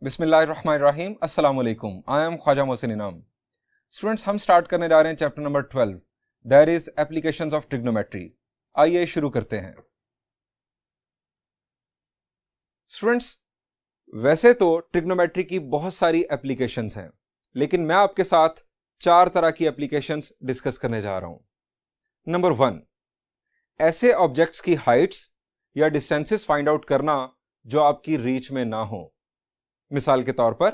बिस्मिल्लाहिर्रहमानिर्रहीम अस्सलाम वालेकुम। आई एम ख्वाजा मोहसिन इनाम। स्टूडेंट्स, हम स्टार्ट करने जा रहे हैं chapter number 12, that is applications of trigonometry. आइए शुरू करते हैं। स्टूडेंट्स, वैसे तो ट्रिग्नोमेट्री की बहुत सारी एप्लीकेशंस हैं, लेकिन मैं आपके साथ 4 तरह की एप्लीकेशंस डिस्कस करने जा रहा हूं। नंबर 1, ऐसे ऑब्जेक्ट्स की हाइट्स या डिस्टेंसेस फाइंड आउट करना जो आपकी रीच में ना हो। मिसाल के तौर पर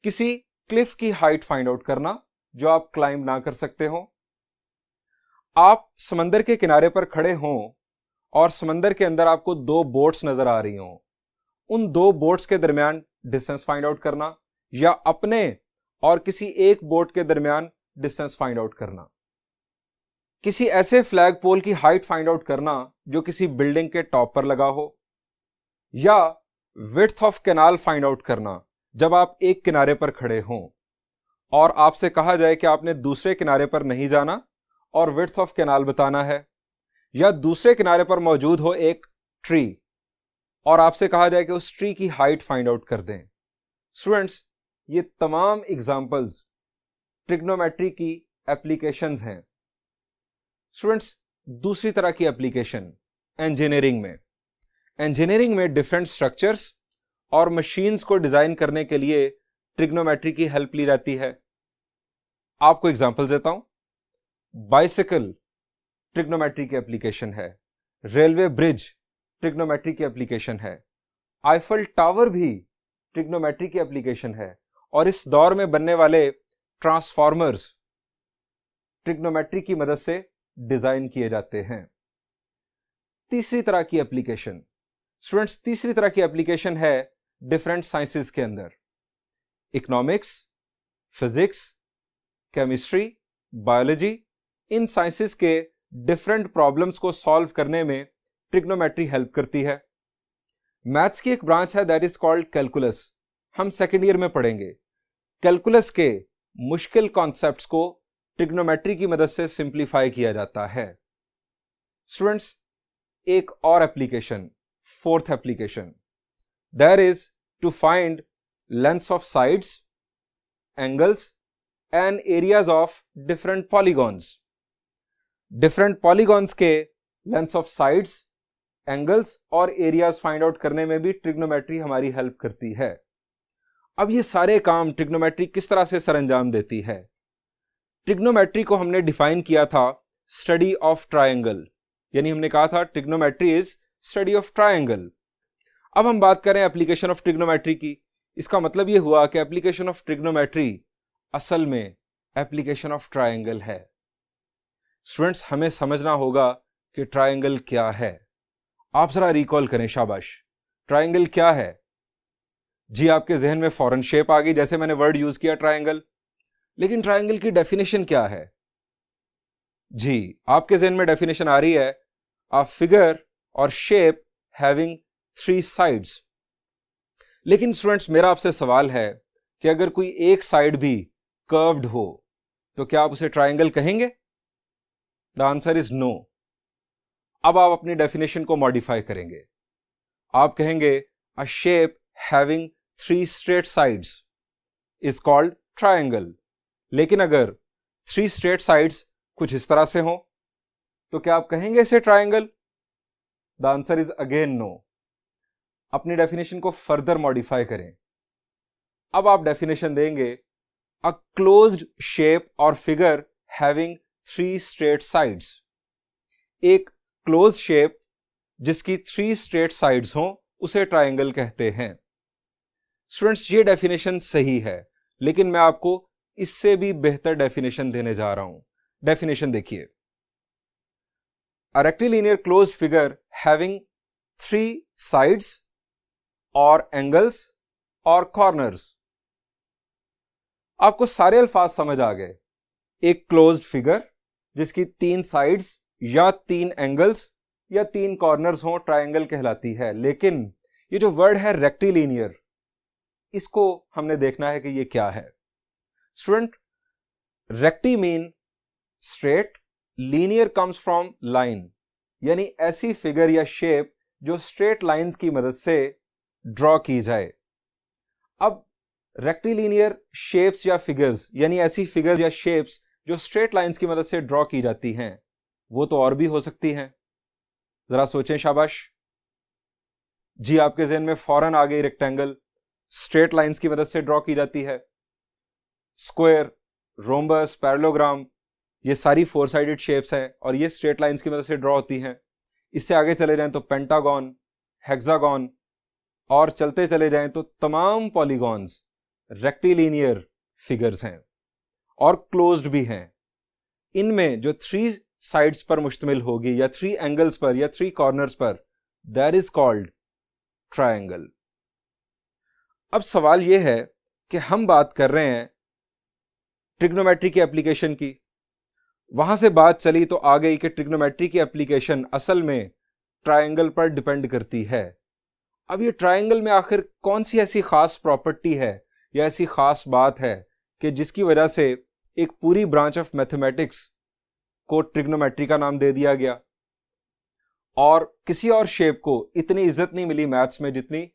किसी क्लिफ की हाइट फाइंड आउट करना जो आप क्लाइंब ना कर सकते हो। आप समंदर के किनारे पर खड़े हों और समंदर के अंदर आपको 2 बोट्स नजर आ रही हों, उन 2 बोट्स के दरमियान डिस्टेंस फाइंड आउट करना, या अपने और किसी एक बोट के दरमियान डिस्टेंस फाइंड आउट करना। किसी ऐसे फ्लैग पोल की हाइट फाइंड आउट करना जो किसी बिल्डिंग के टॉप पर लगा हो, या width of canal find out करना जब आप एक किनारे पर खड़े हों और आपसे कहा जाए कि आपने दूसरे किनारे पर नहीं जाना और विड्थ ऑफ कैनाल बताना है, या दूसरे किनारे पर मौजूद हो एक ट्री और आपसे कहा जाए कि उस ट्री की हाइट फाइंड आउट कर दें। स्टूडेंट्स, ये तमाम एग्जांपल्स ट्रिग्नोमेट्री की एप्लीकेशंस हैं। स्टूडेंट्स, दूसरी तरह की एप्लीकेशन इंजीनियरिंग में डिफरेंट स्ट्रक्चर्स और मशीन्स को डिजाइन करने के लिए ट्रिग्नोमेट्री की हेल्प ली जाती है। आपको एग्जांपल देता हूं। बाइसिकल ट्रिग्नोमेट्री की एप्लीकेशन है, रेलवे ब्रिज ट्रिग्नोमेट्री की एप्लीकेशन है, आईफल टावर भी ट्रिग्नोमेट्री की एप्लीकेशन है, और इस दौर में बनने वाले ट्रांसफॉर्मर्स ट्रिग्नोमेट्री की मदद से डिजाइन किए जाते हैं। तीसरी तरह की एप्लीकेशन स्टूडेंट्स, तीसरी तरह की एप्लीकेशन है डिफरेंट साइंसेस के अंदर। इकोनॉमिक्स, फिजिक्स, केमिस्ट्री, बायोलॉजी, इन साइंसेस के डिफरेंट प्रॉब्लम्स को सॉल्व करने में ट्रिग्नोमेट्री हेल्प करती है। मैथ्स की एक ब्रांच है दैट इज कॉल्ड कैलकुलस, हम सेकेंड ईयर में पढ़ेंगे। कैलकुलस के मुश्किल कॉन्सेप्ट्स को ट्रिग्नोमेट्री की मदद से सिंप्लीफाई किया जाता है। स्टूडेंट्स, एक और application, fourth application, that is to find lengths of sides, angles and areas of different polygons. Different polygons के लेंथ्स ऑफ साइड्स, एंगल्स और एरियाज फाइंड आउट करने में भी ट्रिग्नोमेट्री हमारी हेल्प करती है। अब ये सारे काम ट्रिग्नोमेट्री किस तरह से सरंजाम देती है? ट्रिग्नोमेट्री को हमने डिफाइन किया था स्टडी ऑफ ट्रायंगल, यानी हमने कहा था trigonometry is study of triangle. अब हम बात करें एप्लीकेशन ऑफ ट्रिग्नोमेट्री की। इसका मतलब यह हुआ कि एप्लीकेशन ऑफ ट्रिग्नोमेट्री असल में एप्लीकेशन ऑफ ट्रायंगल है। स्टूडेंट्स, हमें समझना होगा कि ट्रायंगल क्या है। आप जरा रिकॉल करें, शाबाश। ट्रायंगल क्या है? जी, आपके जहन में फौरन शेप आ गई जैसे मैंने वर्ड यूज किया ट्रायंगल, लेकिन ट्रायंगल की डेफिनेशन क्या है? जी, आपके जहन में डेफिनेशन आ रही है, अ फिगर और शेप हैविंग 3 साइड्स। लेकिन स्टूडेंट्स, मेरा आपसे सवाल है कि अगर कोई एक साइड भी कर्व्ड हो तो क्या आप उसे ट्रायंगल कहेंगे? The answer is no. अब आप अपनी डेफिनेशन को मॉडिफाई करेंगे। आप कहेंगे a shape having 3 straight sides is called triangle. लेकिन अगर 3 स्ट्रेट साइड्स कुछ इस तरह से हो तो क्या आप कहेंगे इसे triangle? The answer is again no. अपनी डेफिनेशन को फर्दर मॉडिफाई करें। अब आप डेफिनेशन देंगे अ क्लोज्ड शेप और फिगर हैविंग 3 स्ट्रेट साइड्स। एक क्लोज शेप जिसकी 3 स्ट्रेट साइड्स हो उसे ट्रायंगल कहते हैं। स्टूडेंट्स, ये डेफिनेशन सही है, लेकिन मैं आपको इससे भी बेहतर डेफिनेशन देने जा रहा हूं। डेफिनेशन देखिए, a rectilinear closed figure having 3 sides और एंगल्स और कॉर्नर्स। आपको सारे अल्फाज समझ आ गए। एक क्लोज्ड फिगर जिसकी 3 साइड्स या 3 एंगल्स या 3 कॉर्नर्स हो ट्रायंगल कहलाती है। लेकिन ये जो वर्ड है रेक्टिलिनियर, इसको हमने देखना है कि ये क्या है। Student, recti mean straight, linear comes from line, यानी ऐसी फिगर या शेप जो स्ट्रेट लाइंस की मदद से ड्रॉ की जाए। अब रेक्टिलिनियर शेप्स या फिगर्स, यानी ऐसी फिगर्स या शेप्स जो स्ट्रेट लाइंस की मदद से ड्रॉ की जाती हैं, वो तो और भी हो सकती हैं। जरा सोचें, शाबाश जी, आपके ज़हन में फौरन आ गई रेक्टेंगल, स्ट्रेट लाइंस की मदद से ड्रॉ की जाती है। स्क्वायर, रोम्बस, पैरेललोग्राम, ये सारी 4 साइडेड शेप्स हैं और ये स्ट्रेट लाइंस की मदद से ड्रॉ होती हैं। इससे आगे चले जाएं तो पेंटागन, हेक्सागन, और चलते चले जाएं तो तमाम पॉलीगॉन्स रेक्टिलिनियर फिगर्स हैं और क्लोज्ड भी हैं। इनमें जो 3 साइड्स पर मुश्तमिल होगी या 3 एंगल्स पर या 3 कॉर्नर्स पर, दैट इज कॉल्ड ट्रायंगल। अब सवाल यह है कि हम बात कर रहे हैं ट्रिग्नोमेट्री की एप्लीकेशन की। वहां से बात चली तो आ गई कि ट्रिग्नोमेट्री की एप्लीकेशन असल में ट्रायंगल पर डिपेंड करती है। अब ये ट्रायंगल में आखिर कौन सी ऐसी खास प्रॉपर्टी है या ऐसी खास बात है कि जिसकी वजह से एक पूरी ब्रांच ऑफ मैथमेटिक्स को ट्रिग्नोमेट्री का नाम दे दिया गया और किसी और शेप को इतनी इज्जत नहीं मिली मैथ्स में जितनी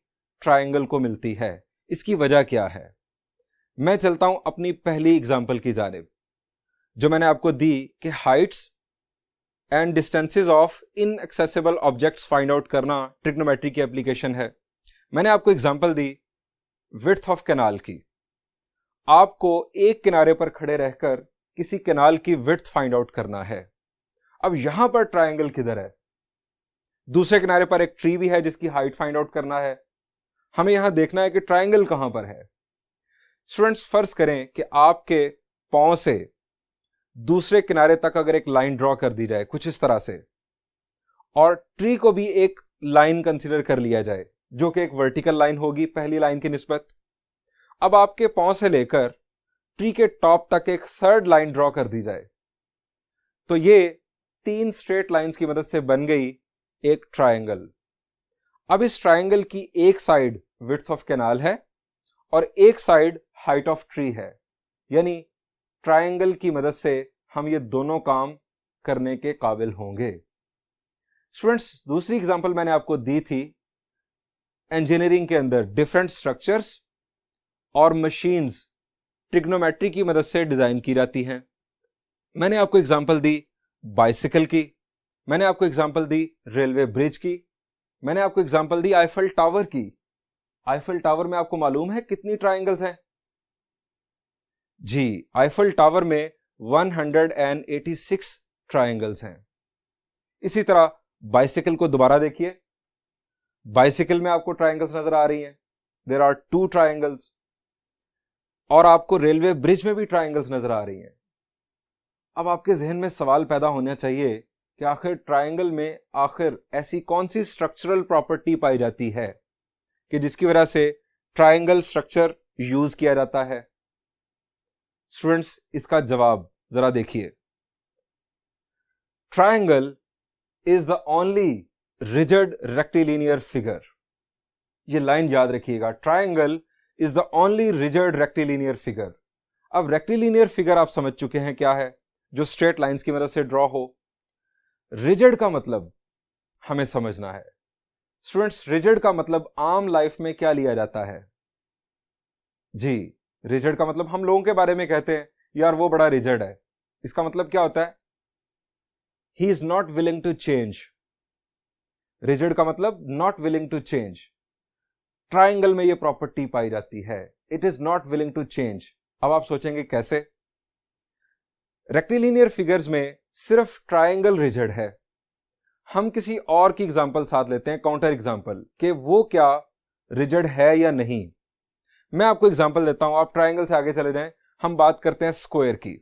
ट्रायंगल को मिलती है? इसकी वजह क्या है? मैं चलता हूं अपनी पहली एग्जांपल की जानिब, जो मैंने आपको दी कि Heights and distances of inaccessible objects find out करना ट्रिग्नोमेट्री की एप्लीकेशन है। मैंने आपको example the width of canal की। आपको एक किनारे पर खड़े रहकर किसी कैनाल की विड्थ फाइंड आउट करना है। अब यहां पर ट्रायंगल किधर है? दूसरे किनारे पर एक ट्री भी है जिसकी हाइट फाइंड आउट करना है। हमें यहां देखना है कि ट्रायंगल कहां पर है। स्टूडेंट्स, फर्ज करें कि आपके पांव से दूसरे किनारे तक अगर एक लाइन ड्रॉ कर दी जाए कुछ इस तरह से, और ट्री को भी एक लाइन कंसीडर कर लिया जाए जो कि एक वर्टिकल लाइन होगी पहली लाइन की निस्बत। अब आपके पांव से लेकर ट्री के टॉप तक एक थर्ड लाइन ड्रॉ कर दी जाए तो ये 3 स्ट्रेट लाइंस की मदद से बन गई एक ट्रायंगल। अब इस ट्रायंगल की एक साइड विड्थ ऑफ कैनाल है और एक साइड हाइट ऑफ ट्री है, यानी ट्रायंगल की मदद से हम ये दोनों काम करने के काबिल होंगे। स्टूडेंट्स, दूसरी एग्जांपल मैंने आपको दी थी इंजीनियरिंग के अंदर डिफरेंट स्ट्रक्चर्स और मशीन्स ट्रिग्नोमेट्री की मदद से डिजाइन की जाती हैं। मैंने आपको एग्जांपल दी बाइसिकल की, मैंने आपको एग्जांपल दी रेलवे ब्रिज की, मैंने आपको एग्जांपल दी आईफल टावर की। आईफल टावर में आपको मालूम है कितनी ट्रायंगल्स हैं? जी, आईफल टावर में 186 ट्रायंगल्स हैं। इसी तरह बाइसिकल को दोबारा देखिए, बाइसिकल में आपको ट्रायंगल्स नजर आ रही हैं, देयर आर 2 ट्रायंगल्स। और आपको रेलवे ब्रिज में भी ट्रायंगल्स नजर आ रही हैं। अब आपके जहन में सवाल पैदा होना चाहिए कि आखिर ट्रायंगल में आखिर ऐसी कौन सी स्ट्रक्चरल प्रॉपर्टी पाई जाती है कि जिसकी वजह से ट्रायंगल स्ट्रक्चर यूज किया जाता है। स्टूडेंट्स, इसका जवाब जरा देखिए। Triangle is the only rigid rectilinear figure. ये लाइन याद रखिएगा, triangle is the only rigid rectilinear figure. अब रेक्टिलिनियर फिगर आप समझ चुके हैं क्या है, जो स्ट्रेट लाइंस की मदद से ड्रॉ हो। रिजिड का मतलब हमें समझना है। स्टूडेंट्स, रिजिड का मतलब आम लाइफ में क्या लिया जाता है? जी, रिजिड का मतलब हम लोगों के बारे में कहते हैं यार वो बड़ा रिजिड है। इसका मतलब क्या होता है? He is not willing to change. Rigid का मतलब not willing to change. Triangle में ये प्रॉपर्टी पाई जाती है, it is not willing to change. अब आप सोचेंगे कैसे? रेक्टिलिनियर फिगर्स में सिर्फ ट्रायंगल रिजिड है। हम किसी और की एग्जांपल साथ लेते हैं, काउंटर एग्जांपल, कि वो क्या रिजिड है या नहीं। मैं आपको एग्जांपल देता हूं, आप ट्रायंगल से आगे चले जाएं। हम बात करते हैं स्क्वायर की।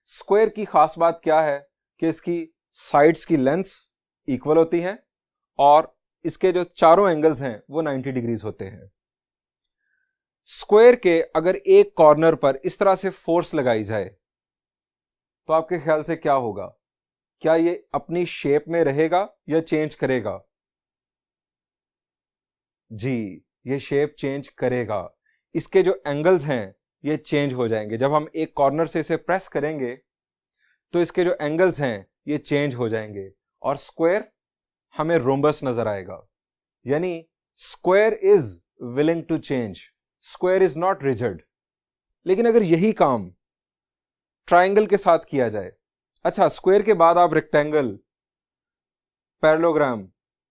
स्क्वायर की खास बात क्या है कि इसकी साइड्स की लेंथ्स इक्वल होती हैं और इसके जो चारों एंगल्स हैं वो 90 डिग्रीज होते हैं। स्क्वायर के अगर एक कॉर्नर पर इस तरह से फोर्स लगाई जाए तो आपके ख्याल से क्या होगा? क्या ये अपनी शेप में रहेगा या चेंज करेगा? जी, ये शेप चेंज करेगा। इसके जो एंगल्स हैं ये चेंज हो जाएंगे। जब हम एक कॉर्नर से इसे प्रेस करेंगे तो इसके जो एंगल्स हैं ये चेंज हो जाएंगे और स्क्वायर हमें रोम्बस नजर आएगा। यानी square is willing to change. Square is not rigid. लेकिन अगर यही काम ट्राइंगल के साथ किया जाए, अच्छा स्क्वायर के बाद आप रेक्टेंगल, पैरेललोग्राम,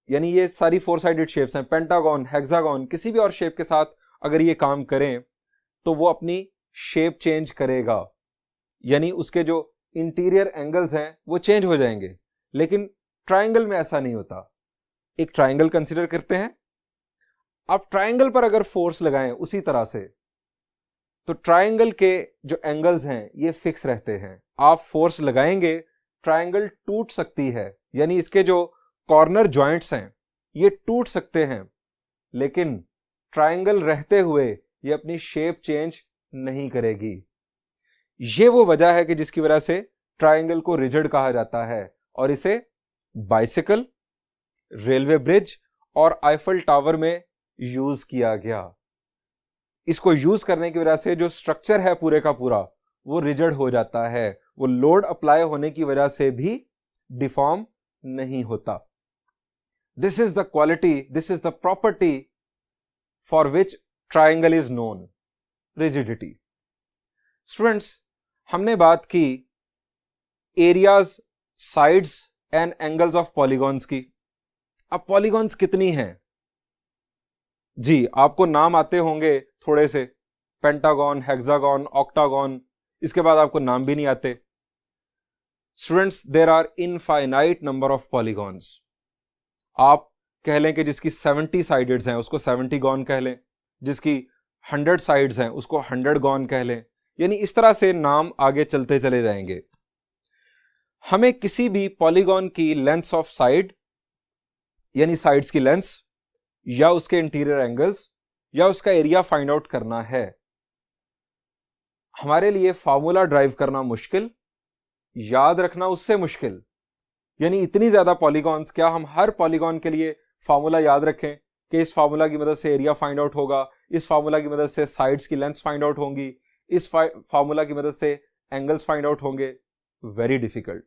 यानी ये सारी फोर साइडेड शेप्स हैं, पेंटागन, हेक्सागन, किसी भी और शेप के साथ अगर ये काम करें तो वो अपनी शेप चेंज करेगा, यानी उसके जो इंटीरियर एंगल्स हैं वो चेंज हो जाएंगे। लेकिन ट्राइंगल में ऐसा नहीं होता। एक ट्राइंगल कंसिडर करते हैं, आप ट्राइंगल पर अगर फोर्स लगाएं उसी तरह से, तो ट्राइंगल के जो एंगल्स हैं ये फिक्स रहते हैं। आप फोर्स लगाएंगे, ट्राइंगल टूट सकती है, यानी इसके जो कॉर्नर जॉइंट्स हैं ये टूट सकते हैं, लेकिन ट्राइंगल रहते हुए ये अपनी शेप चेंज नहीं करेगी। ये वो वजह है कि जिसकी वजह से ट्राइंगल को रिजिड कहा जाता है, और इसे बाइसिकल, रेलवे ब्रिज और आईफल टावर में यूज किया गया। इसको यूज करने की वजह से जो स्ट्रक्चर है पूरे का पूरा वो रिजिड हो जाता है, वो लोड अप्लाई होने की वजह से भी डिफॉर्म नहीं होता। This is the quality, this is the property for which triangle is known, rigidity. Students, हमने बात की areas, sides and angles of polygons की। अब पॉलीगॉन्स कितनी हैं? जी, आपको नाम आते होंगे थोड़े से, पेंटागन, हेक्सागन, ऑक्टागन, इसके बाद आपको नाम भी नहीं आते। Students, there are infinite number of polygons. आप कह लें कि जिसकी 70 साइडेड्स हैं उसको 70 गॉन कह लें, जिसकी 100 साइड्स हैं उसको 100 गॉन कह लें, यानी इस तरह से नाम आगे चलते चले जाएंगे। हमें किसी भी पॉलीगॉन की लेंथ्स ऑफ साइड, यानी साइड्स की लेंथ्स, या उसके इंटीरियर एंगल्स, या उसका एरिया फाइंड आउट करना है। हमारे लिए फार्मूला ड्राइव करना मुश्किल, याद रखना उससे मुश्किल। यानी इतनी ज्यादा पॉलीगॉन्स, क्या हम हर पॉलीगॉन के लिए फार्मूला याद रखें कि इस फार्मूला की मदद से एरिया फाइंड आउट होगा, इस फार्मूला की मदद से साइड्स की लेंथ्स फाइंड आउट होंगी, इस फार्मूला की मदद से एंगल्स फाइंड आउट होंगे? Very difficult.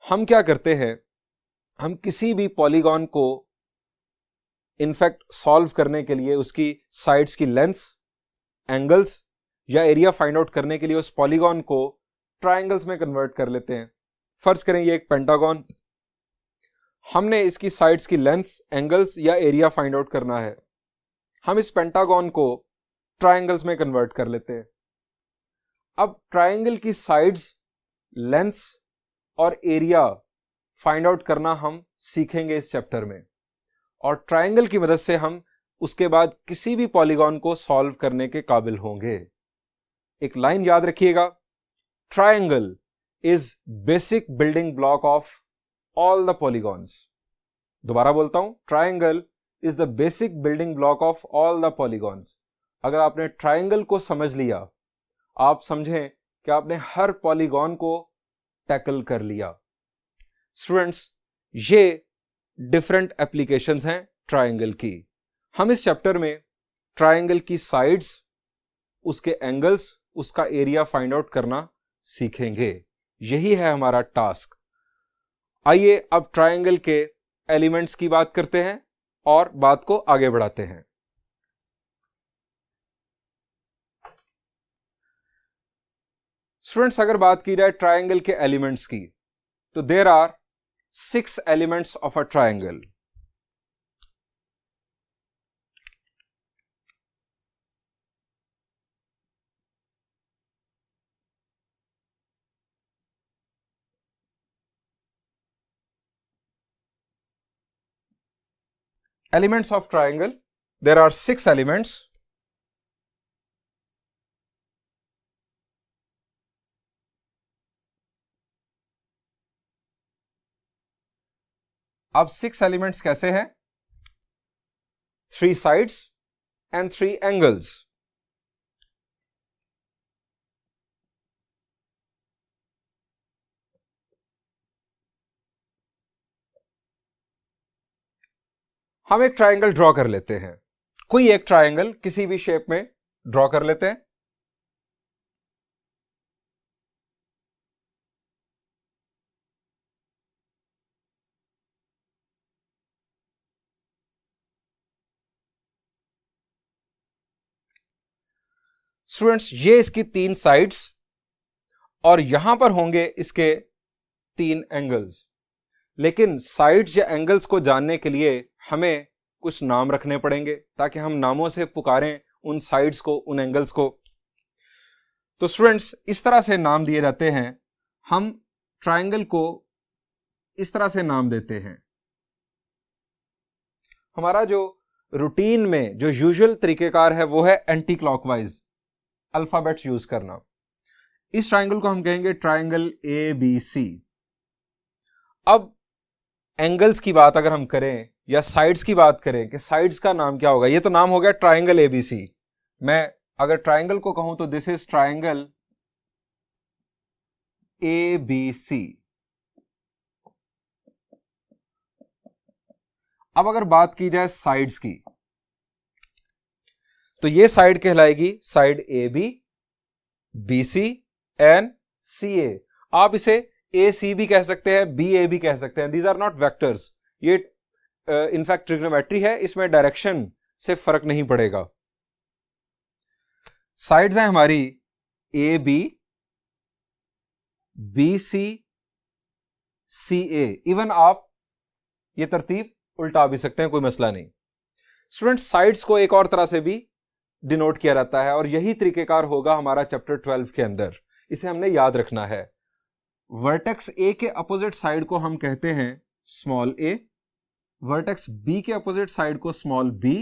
हम क्या करते हैं, हम किसी भी पॉलीगॉन को इनफैक्ट सॉल्व करने के लिए उसकी साइड्स की लेंथ्स, एंगल्स या एरिया फाइंड आउट करने के लिए उस पॉलीगॉन को ट्राइंगल्स में कन्वर्ट कर लेते हैं। फर्ज करें ये एक पेंटागन, हमने इसकी साइड्स की लेंथ्स, एंगल्स या एरिया फाइंड आउट करना है। हम इस पेंटागन को ट्राइंगल्स में कन्वर्ट कर लेते हैं। अब ट्राइंगल की साइड्स, लेंथ्स और एरिया फाइंड आउट करना हम सीखेंगे इस चैप्टर में, और ट्राइंगल की मदद से हम उसके बाद किसी भी पॉलीगॉन को सॉल्व करने के काबिल होंगे। एक लाइन याद रखिएगा, triangle is basic building block of all the polygons. दोबारा बोलता हूं, triangle is the basic building block of all the polygons. अगर आपने ट्राइंगल को समझ लिया, आप समझें कि आपने हर पॉलीगॉन को टैकल कर लिया। स्टूडेंट्स, ये डिफरेंट एप्लीकेशंस हैं ट्राइंगल की। हम इस चैप्टर में ट्राइंगल की साइड्स, उसके एंगल्स, उसका एरिया फाइंड आउट करना सीखेंगे। यही है हमारा टास्क। आइए अब ट्राइंगल के एलिमेंट्स की बात करते हैं और बात को आगे बढ़ाते हैं। स्टूडेंट्स, अगर बात की जाए ट्राइंगल के एलिमेंट्स की, तो there are 6 elements of a triangle. Elements of triangle, there are 6 elements. अब 6 एलिमेंट्स कैसे हैं? 3 sides and 3 angles. हम एक ट्राइंगल ड्रॉ कर लेते हैं, कोई एक ट्राइंगल किसी भी शेप में ड्रॉ कर लेते हैं। स्टूडेंट्स ये इसकी 3 साइड्स और यहां पर होंगे इसके 3 एंगल्स। लेकिन साइड्स या एंगल्स को जानने के लिए हमें कुछ नाम रखने पड़ेंगे ताकि हम नामों से पुकारें उन साइड्स को, उन एंगल्स को। तो स्टूडेंट्स इस तरह से नाम दिए जाते हैं। हम ट्रायंगल को इस तरह से नाम देते हैं। हमारा जो रूटीन में जो यूजुअल तरीकेकार है वो है एंटी क्लॉकवाइज अल्फाबेट्स यूज करना। इस ट्रायंगल को हम कहेंगे ट्रायंगल ABC। अब एंगल्स की बात अगर हम करें या साइड्स की बात करें कि साइड्स का नाम क्या होगा, ये तो नाम हो गया ट्रायंगल ABC। मैं अगर ट्रायंगल को कहूं तो दिस इज ट्रायंगल ABC। अब अगर बात की जाए साइड्स की तो ये साइड कहलाएगी side AB, BC and CA। आप इसे AC भी कह सकते हैं, BA भी कह सकते हैं। These are not vectors. ये इनफैक्ट ट्रिग्नोमेट्री है, इसमें डायरेक्शन से फर्क नहीं पड़ेगा। साइड्स हैं हमारी AB, BC, CA। इवन आप ये तरतीब उल्टा भी सकते हैं, कोई मसला नहीं। स्टूडेंट साइड्स को एक और तरह से भी डिनोट किया जाता है और यही तरीकेकार होगा हमारा चैप्टर 12 के अंदर। इसे हमने याद रखना है। वर्टेक्स A के अपोजिट साइड को हम कहते हैं स्मॉल a, वर्टेक्स B के अपोजिट साइड को स्मॉल b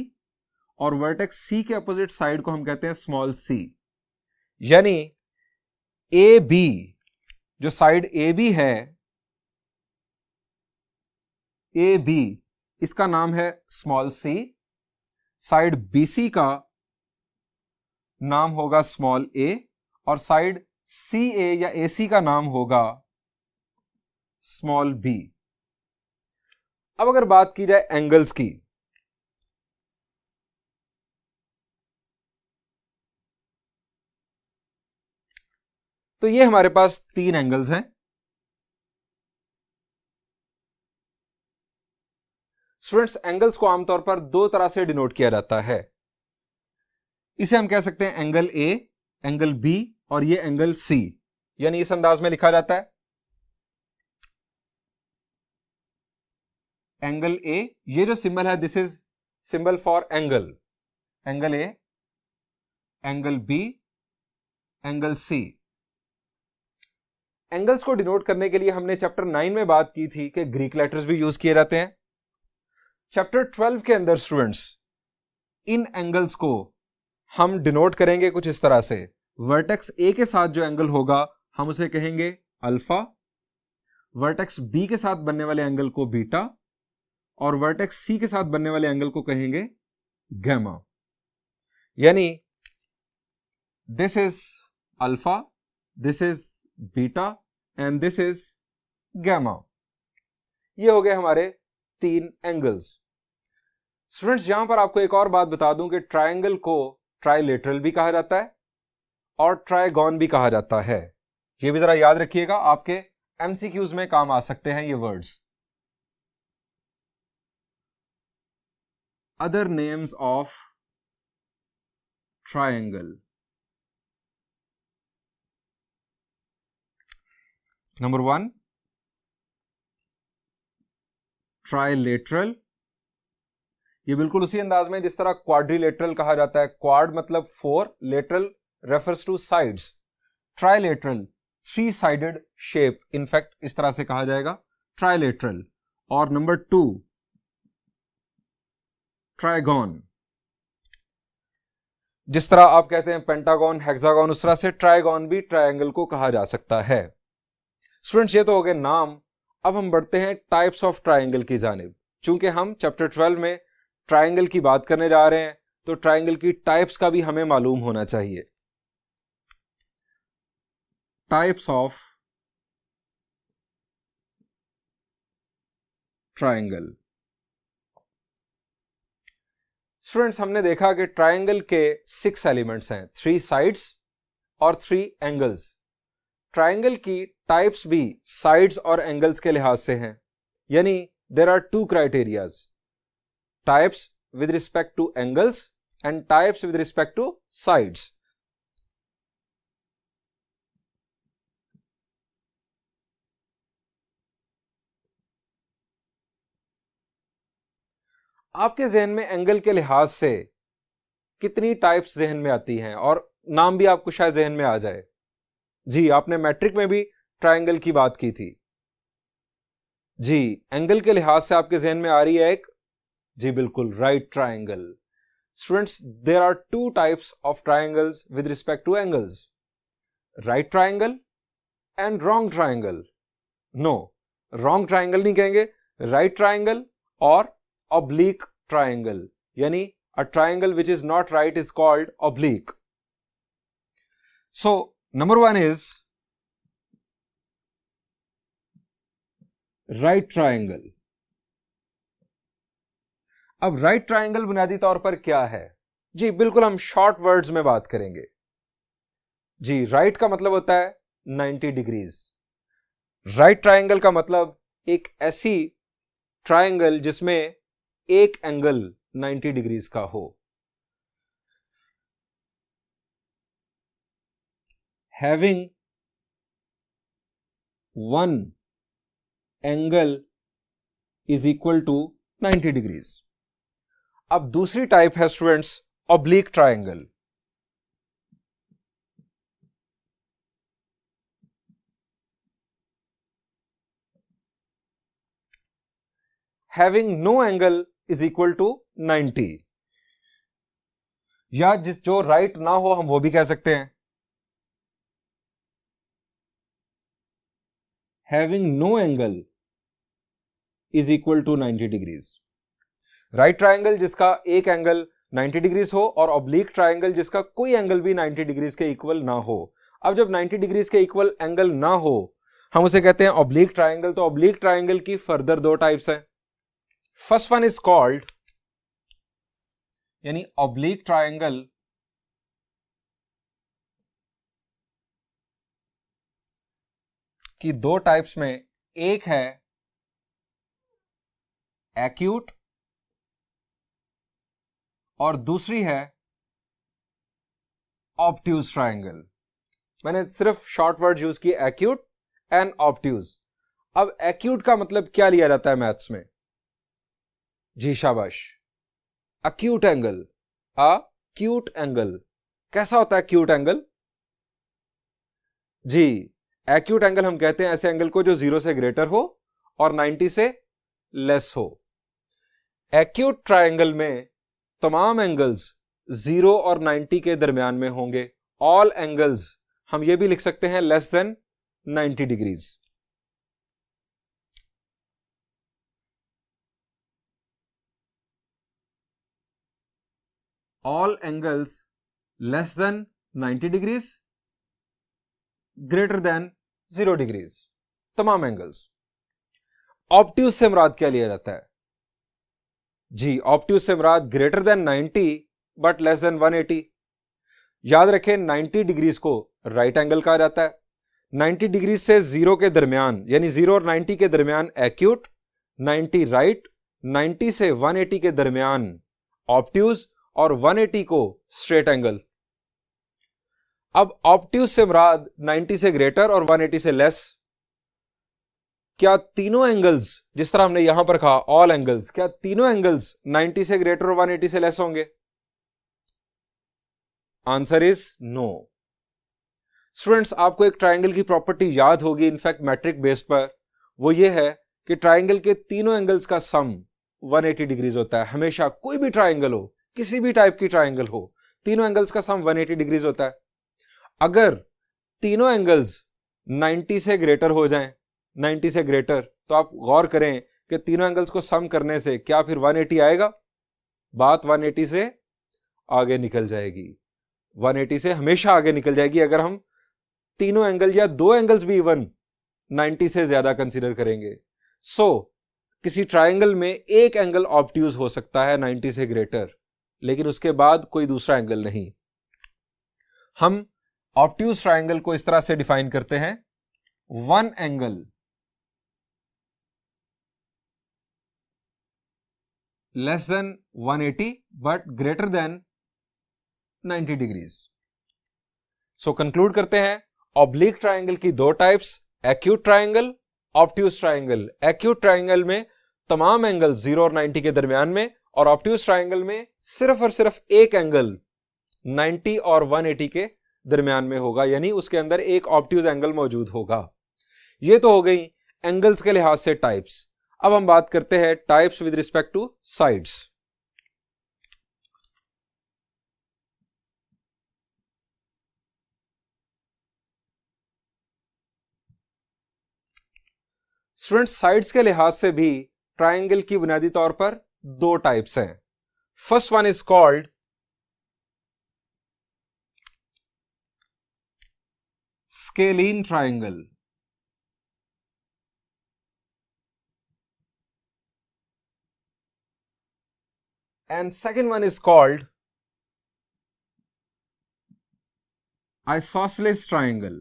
और वर्टेक्स C के अपोजिट साइड को हम कहते हैं स्मॉल c। यानी AB, जो साइड AB है, AB इसका नाम है स्मॉल c, साइड BC का नाम होगा स्मॉल a और साइड CA या AC का नाम होगा स्मॉल b। अब अगर बात की जाए एंगल्स की तो ये हमारे पास 3 एंगल्स हैं। स्टूडेंट्स एंगल्स को आमतौर पर 2 तरह से डिनोट किया जाता है। इसे हम कह सकते हैं एंगल A, एंगल B और ये एंगल C। यानी इस अंदाज में लिखा जाता है एंगल A, ये जो सिंबल है this is symbol for angle, angle A, angle B, angle C। Angles को डिनोट करने के लिए हमने चैप्टर 9 में बात की थी कि ग्रीक लेटर्स भी यूज किए जाते हैं। चैप्टर 12 के अंदर स्टूडेंट्स इन एंगल्स को हम डिनोट करेंगे कुछ इस तरह से। वर्टेक्स A के साथ जो एंगल होगा हम उसे कहेंगे अल्फा, वर्टेक्स B के साथ बनने वाले एंगल को बीटा और वर्टेक्स C के साथ बनने वाले एंगल को कहेंगे गैमा। यानी this is alpha, this is beta and this is gamma. ये हो गए हमारे 3 एंगल्स। स्टूडेंट्स यहां पर आपको एक और बात बता दूं कि ट्रायंगल को ट्राइलेटरल भी कहा जाता है और ट्राइगॉन भी कहा जाता है। ये भी जरा याद रखिएगा, आपके MCQs में काम आ सकते हैं ये words. Other names of triangle. Number 1 trilateral. ये बिल्कुल उसी अंदाज में जिस तरह क्वाड्रिलेटरल कहा जाता है। क्वाड मतलब 4, lateral refers two sides. Trilateral 3 sided shape, in fact इस तरह से कहा जाएगा ट्राइलेटरल। और नंबर 2 ट्राइगॉन, जिस तरह आप कहते हैं पेंटागन, हेक्सागन, उस तरह से ट्राइगॉन भी ट्रायंगल को कहा जा सकता है। स्टूडेंट्स ये तो हो गए नाम। अब हम बढ़ते हैं टाइप्स ऑफ ट्रायंगल की जानिब। चूंकि हम चैप्टर 12 में ट्रायंगल की बात करने जा रहे हैं तो ट्रायंगल की टाइप्स का भी हमें मालूम होना चाहिए। Types of triangle. स्टूडेंट्स हमने देखा कि ट्रायंगल के 6 एलिमेंट्स हैं, 3 साइड्स और 3 एंगल्स। ट्रायंगल की टाइप्स भी साइड्स और एंगल्स के लिहाज से हैं। यानी there are 2 criterias, types with respect to angles and types with respect to sides. आपके जहन में एंगल के लिहाज से कितनी टाइप्स जहन में आती हैं, और नाम भी आपको शायद जहन में आ जाए। जी, आपने मैट्रिक में भी ट्रायंगल की बात की थी। जी, एंगल के लिहाज से आपके जहन में आ रही है एक, जी बिल्कुल, right triangle. Students, there are two types of triangles with respect to angles, right triangle and wrong triangle. No, wrong triangle नहीं कहेंगे, राइट ट्रायंगल और ऑब्लिक ट्रायंगल, यानी a triangle which is not right is called oblique. So, number one is right triangle. अब right triangle बुनियादी तौर पर क्या है? जी बिल्कुल, हम शॉर्ट वर्ड्स में बात करेंगे। जी, right का मतलब होता है 90 डिग्रीज। right triangle का मतलब एक ऐसी ट्रायंगल जिसमें एक एंगल 90 डिग्रीज का हो। Having one angle is equal to 90 degrees. अब दूसरी टाइप है students oblique triangle. Having no angle is equal to 90, या जो राइट ना हो हम वो भी कह सकते हैं। Having no angle is equal to 90 degrees. Right triangle जिसका एक एंगल 90 डिग्रीज हो, और ऑब्लिक ट्रायंगल जिसका कोई एंगल भी 90 डिग्रीज के इक्वल ना हो। अब जब 90 डिग्रीज के इक्वल एंगल ना हो, हम उसे कहते हैं ऑब्लिक ट्रायंगल। तो ऑब्लिक ट्रायंगल की फर्दर दो टाइप्स हैं। फर्स्ट वन इज कॉल्ड, यानी ऑब्लिक ट्रायंगल की दो टाइप्स में एक है एक्यूट और दूसरी है ऑब्ट्यूज ट्रायंगल। मैंने सिर्फ शॉर्ट वर्ड यूज किए, एक्यूट एंड ऑब्ट्यूज। अब एक्यूट का मतलब क्या लिया जाता है मैथ्स में? जी शाबाश, अक्यूट एंगल। अक्यूट एंगल कैसा होता है अक्यूट एंगल? जी, एक्यूट एंगल हम कहते हैं ऐसे एंगल को जो 0 से ग्रेटर हो और 90 से लेस हो। एक्यूट ट्रायंगल में तमाम एंगल्स 0 और 90 के दरमियान में होंगे। ऑल एंगल्स हम ये भी लिख सकते हैं less than 90 degrees. All angles less than 90 degrees, greater than 0 degrees, तमाम एंगल्स। ऑब्ट्यूज से मुराद क्या लिया जाता है? जी, ऑब्ट्यूज से मुराद greater than 90 but less than 180। याद रखें, 90 डिग्रीज को राइट एंगल कहा जाता है। 90 डिग्रीज से 0 के दरमियान, यानी 0 और 90 के दरमियान एक्यूट, 90 राइट, 90 से 180 के दरमियान ऑब्ट्यूज, और 180 को स्ट्रेट एंगल। अब ऑब्ट्यूज से मुराद 90 से ग्रेटर और 180 से लेस। क्या तीनों एंगल्स, जिस तरह हमने यहां पर कहा ऑल एंगल्स, क्या तीनों एंगल्स 90 से ग्रेटर और 180 से लेस होंगे? Answer is no. स्टूडेंट्स, आपको एक ट्रायंगल की प्रॉपर्टी याद होगी, इनफैक्ट मैट्रिक बेस्ड पर, वो ये है कि ट्रायंगल के तीनों एंगल्स का सम 180 डिग्रीज होता है। हमेशा कोई भी ट्रायंगल हो, किसी भी टाइप की ट्रायंगल हो, तीनों एंगल्स का सम 180 डिग्रीज होता है। अगर तीनों एंगल्स 90 से ग्रेटर हो जाएं, 90 से ग्रेटर, तो आप गौर करें कि तीनों एंगल्स को सम करने से क्या फिर 180 आएगा? बात 180 से आगे निकल जाएगी। 180 से हमेशा आगे निकल जाएगी अगर हम तीनों एंगल या दो एंगल्स भी इवन 90 से ज्यादा कंसीडर करेंगे। सो किसी ट्रायंगल में एक एंगल ऑब्ट्यूज हो सकता है 90 से ग्रेटर, लेकिन उसके बाद कोई दूसरा एंगल नहीं। हम ऑब्ट्यूज ट्रायंगल को इस तरह से डिफाइन करते हैं, one angle less than 180 but greater than 90 degrees. So conclude करते हैं, ऑब्लिक ट्रायंगल की दो types, acute triangle, obtuse triangle. Acute triangle में तमाम एंगल 0 और 90 के दरमियान में, और ऑब्ट्यूज ट्राइंगल में सिर्फ और सिर्फ एक एंगल 90 और 180 के दरमियान में होगा, यानी उसके अंदर एक ऑब्ट्यूज एंगल मौजूद होगा। ये तो हो गई एंगल्स के लिहाज से टाइप्स। अब हम बात करते हैं types with respect to sides. Students, sides के लिहाज से भी ट्राइंगल की बुनियादी तौर पर दो टाइप्स हैं। First one is called scalene triangle and second one is called isosceles triangle.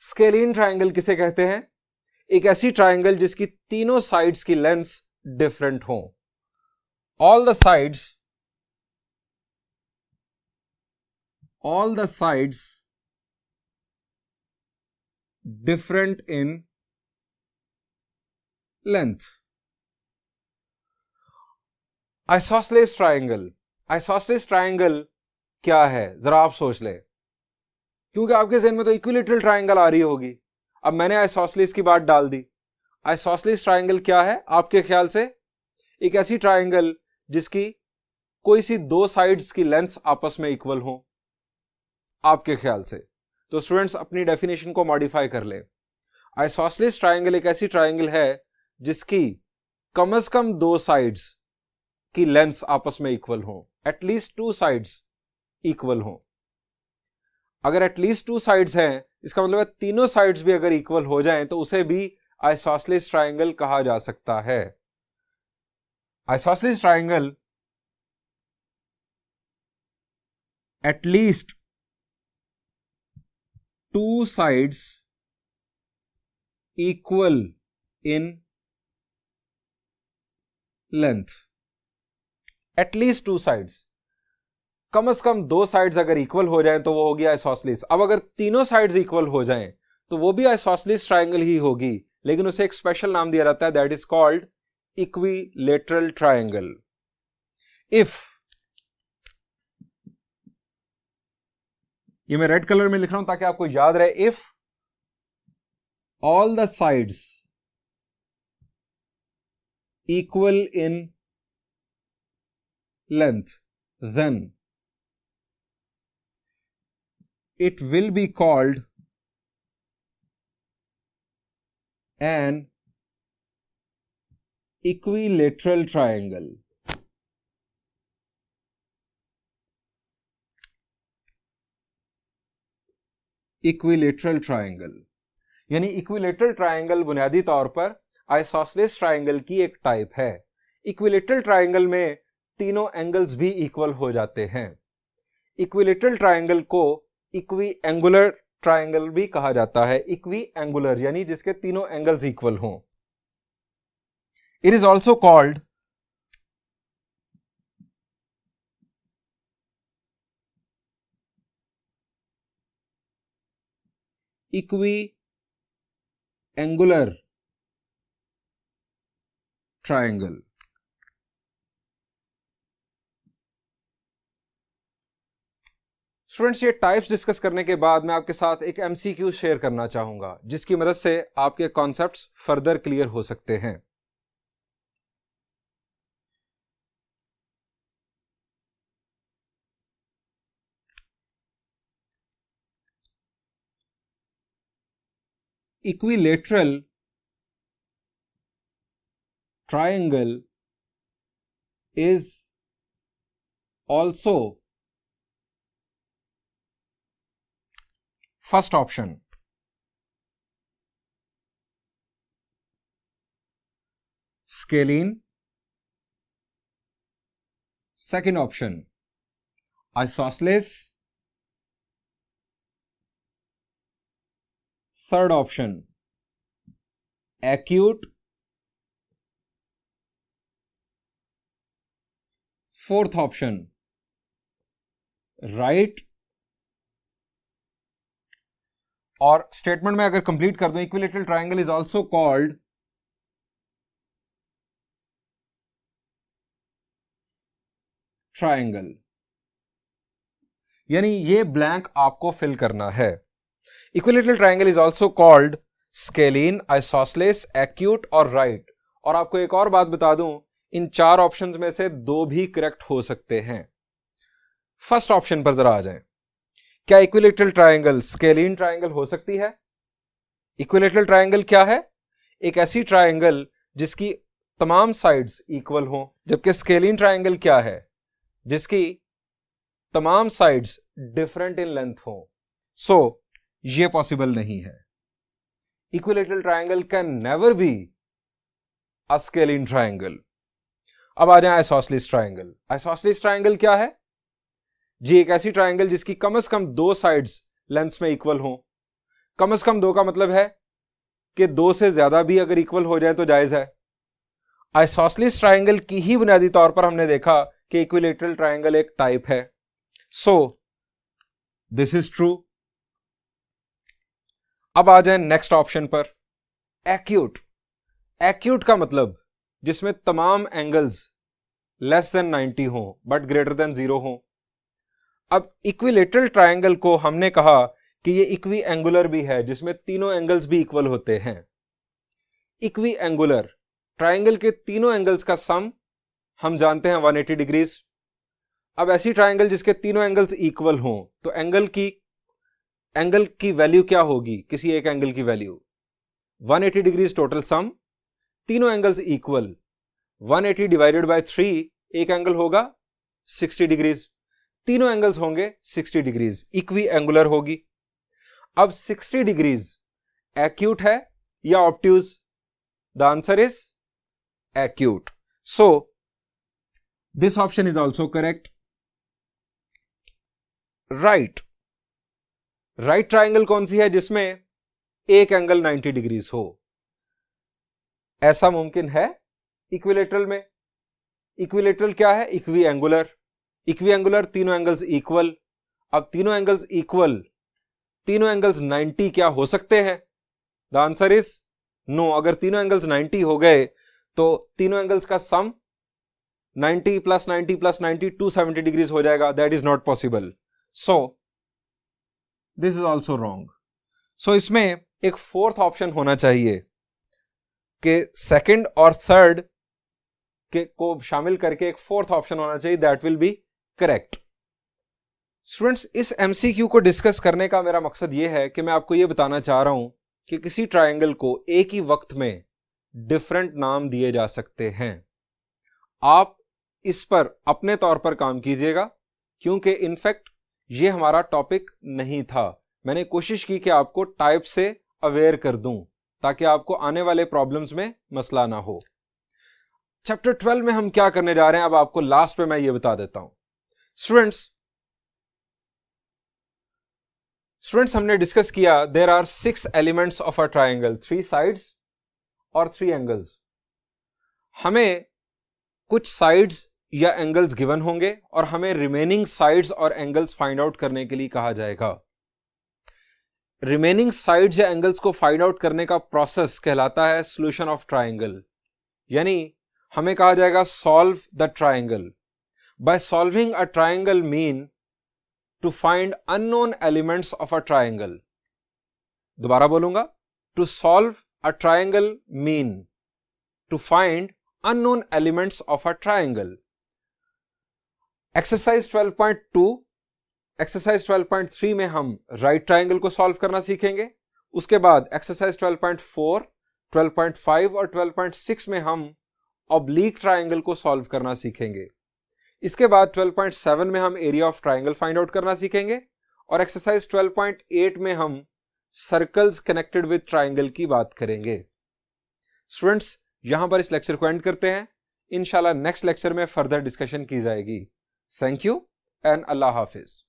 Scalene triangle किसे कहते हैं? एक ऐसी ट्राइंगल जिसकी तीनों साइड्स की लेंथ डिफरेंट हो। all the sides different in length. Isosceles triangle क्या है, जरा आप सोच ले, क्योंकि आपके ज़हन में तो इक्विलेटरल ट्राइंगल आ रही होगी। अब मैंने आइसोसेलेस की बात डाल दी। आइसोसेलेस ट्राइंगल क्या है आपके ख्याल से? एक ऐसी ट्राइंगल जिसकी कोई सी दो साइड्स की लेंथ आपस में इक्वल हो, आपके ख्याल से। तो स्टूडेंट्स अपनी डेफिनेशन को मॉडिफाई कर ले। आइसोसेलेस ट्राइंगल एक ऐसी ट्राइंगल है जिसकी कम से कम दो साइड्स की लेंथ आपस में इक्वल हो, एटलीस्ट टू साइड्स इक्वल हो। अगर एटलीस्ट टू साइड्स हैं, इसका मतलब है तीनों साइड्स भी अगर इक्वल हो जाएं तो उसे भी आइसोसेलेस ट्राइंगल कहा जा सकता है। Isosceles triangle at least two sides equal in length. At least two sides, कम से कम दो साइड्स अगर इक्वल हो जाएं तो वो होगी आइसोसेलेस। अब अगर तीनों साइड्स इक्वल हो जाएं तो वो भी आइसोसेलेस ट्राइंगल ही होगी, लेकिन उसे एक स्पेशल नाम दिया जाता है, that is called equilateral triangle. If, ये मैं रेड कलर में लिख रहा हूं ताकि आपको याद रहे, if all the sides equal in length, then it will be called an equilateral triangle. Equilateral triangle यानी इक्विलेटरल ट्राइंगल बुनियादी तौर पर आइसोसेलेस ट्राइंगल की एक टाइप है। इक्विलेटरल ट्राइंगल में तीनों एंगल्स भी इक्वल हो जाते हैं। इक्विलेटरल ट्राइंगल को इक्वी एंगुलर ट्राइंगल भी कहा जाता है। इक्वी एंगुलर यानी जिसके तीनों एंगल्स इक्वल हों। It is also called equi angular triangle. Students, ये टाइप्स डिस्कस करने के बाद मैं आपके साथ एक एमसीक्यू शेयर करना चाहूंगा जिसकी मदद से आपके कॉन्सेप्ट्स फर्दर क्लियर हो सकते हैं। Equilateral triangle is also first option, scalene, second option, isosceles, third option, acute, fourth option, right, और स्टेटमेंट में अगर कंप्लीट कर दूं, equilateral triangle is also called triangle, यानी ये ब्लैंक आपको फिल करना है। Equilateral triangle is also called scalene, isosceles, acute और राइट। और आपको एक और बात बता दूं, इन 4 ऑप्शंस में से 2 भी करेक्ट हो सकते हैं। फर्स्ट ऑप्शन पर जरा आ जाएं, क्या इक्विलैटरल ट्रायंगल स्केलीन ट्रायंगल हो सकती है? इक्विलैटरल ट्रायंगल क्या है? एक ऐसी ट्रायंगल जिसकी तमाम साइड्स इक्वल हो, जबकि स्केलीन ट्रायंगल क्या है? जिसकी तमाम साइड्स डिफरेंट इन लेंथ हो। सो ये पॉसिबल नहीं है। Equilateral triangle can never be a scalene triangle. अब आ जाए आइसोसेलेस ट्रायंगल। आइसोसेलेस ट्रायंगल क्या है जी? एक ऐसी ट्रायंगल जिसकी कम से कम 2 साइड्स लेंथ्स में इक्वल हो। कम से कम 2 का मतलब है कि 2 से ज्यादा भी अगर इक्वल हो जाए तो जायज है। आइसोसेलेस ट्रायंगल की ही बुनियादी तौर पर हमने देखा कि इक्विलैटरल ट्रायंगल एक टाइप है। सो दिस इज ट्रू। अब आ जाए नेक्स्ट ऑप्शन पर, एक्यूट। एक्यूट का मतलब जिसमें तमाम एंगल्स लेस देन 90 हो बट ग्रेटर देन 0 हो। अब इक्विलैटरल ट्रायंगल को हमने कहा कि ये इक्वी एंगुलर भी है, जिसमें तीनों एंगल्स भी इक्वल होते हैं। इक्वी एंगुलर ट्रायंगल के तीनों एंगल्स का सम हम जानते हैं 180 डिग्रीज। अब ऐसी ट्रायंगल जिसके तीनों एंगल्स इक्वल हों तो एंगल की वैल्यू क्या होगी? किसी एक एंगल की वैल्यू 180 डिग्रीज टोटल सम, तीनों एंगल्स इक्वल, 180 डिवाइडेड बाय 3, एक एंगल होगा 60 डिग्रीज, तीनों एंगल्स होंगे 60 डिग्रीज, इक्वी एंगुलर होगी। अब 60 डिग्रीज एक्यूट है या obtuse? The answer is acute. So this option is also correct. Right triangle कौन सी है जिसमें एक एंगल 90 डिग्रीज हो? ऐसा मुमकिन है इक्विलैटरल में। इक्विलैटरल क्या है? Equi angular. इक्वी एंगुलर तीनों एंगल्स इक्वल। अब तीनों एंगल्स इक्वल, तीनों एंगल्स 90 क्या हो सकते हैं? The answer is no. अगर तीनों एंगल्स 90 हो गए तो तीनों एंगल्स का सम 90 प्लस 90 प्लस 90 270 डिग्रीज हो जाएगा। That is not possible. So this is also wrong. So इसमें एक फोर्थ ऑप्शन होना चाहिए कि सेकंड और थर्ड के को शामिल करके एक फोर्थ ऑप्शन होना चाहिए, that will be correct. Students, इस एमसीक्यू को डिस्कस करने का मेरा मकसद यह है कि मैं आपको यह बताना चाह रहा हूं कि किसी ट्रायंगल को एक ही वक्त में डिफरेंट नाम दिए जा सकते हैं। आप इस पर अपने तौर पर काम कीजिएगा, क्योंकि इनफैक्ट ये हमारा टॉपिक नहीं था। मैंने कोशिश की कि आपको टाइप से अवेयर कर दूं ताकि आपको आने वाले प्रॉब्लम्स में मसला ना हो। चैप्टर 12 में हम क्या करने जा रहे हैं, अब आपको लास्ट पे मैं ये बता देता हूं। स्टूडेंट्स हमने डिस्कस किया there are 6 elements of a triangle, 3 sides और 3 एंगल्स। हमें कुछ साइड्स या एंगल्स गिवन होंगे और हमें रिमेनिंग साइड्स और एंगल्स फाइंड आउट करने के लिए कहा जाएगा। रिमेनिंग साइड्स या एंगल्स को फाइंड आउट करने का प्रोसेस कहलाता है सॉल्यूशन ऑफ ट्रायंगल, यानी हमें कहा जाएगा solve the triangle. By solving a triangle mean to find unknown elements of a triangle. दोबारा बोलूंगा, to solve a triangle mean to find unknown elements of a triangle. Exercise 12.2, exercise 12.3 में हम right triangle को solve करना सीखेंगे। उसके बाद exercise 12.4, 12.5 और 12.6 में हम ऑब्लिक ट्रायंगल को सॉल्व करना सीखेंगे। इसके बाद 12.7 में हम area of triangle find out करना सीखेंगे और एक्सरसाइज 12.8 में हम सर्कल्स कनेक्टेड विद ट्रायंगल की बात करेंगे। स्टूडेंट्स, यहां पर इस लेक्चर को एंड करते हैं। इंशाल्लाह नेक्स्ट लेक्चर में फर्दर डिस्कशन की जाएगी। Thank you and Allah Hafiz.